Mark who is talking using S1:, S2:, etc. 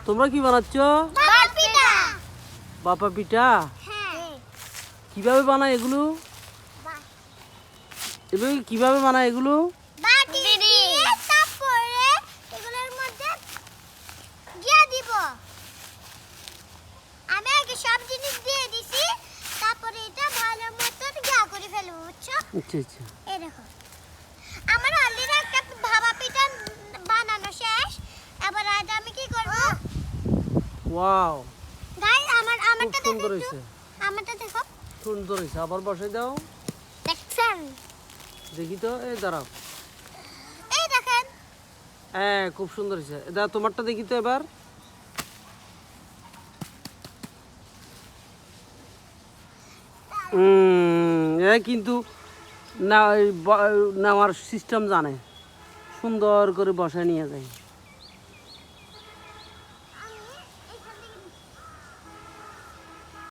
S1: তোমরা কি বানাচ্ছ? বাপা পিঠা। কিভাবে বানায় এগুলো? এভাবে কিভাবে বানায় এগুলো?
S2: আমি আগে সব জিনিস দিয়ে দিছি, তারপরে এটা ভালো মতো ইয়া করে ফেলবো, বুঝছো?
S1: আচ্ছা আচ্ছা।
S2: এই দেখো, আমার অলরেডি একটা ভাপা পিঠা বানানো শেষ। এবার আজ আমি কি করব?
S1: ওয়াও,
S2: গাইস, আমারটা
S1: খুব সুন্দর
S2: দেখো,
S1: হয়েছে।
S2: আমারটা দেখো।
S1: সুন্দর হয়েছে। আবার বসাই দাও।
S2: দেখছেন?
S1: দেখি তো, এই দাঁড়াও।
S2: এই দেখেন।
S1: হ্যাঁ, খুব সুন্দর হয়েছে। দাও তোমারটা দেখি তো এবার। কিন্তু নেওয়ার সিস্টেম জানে, সুন্দর করে বসায় নিয়ে যায়।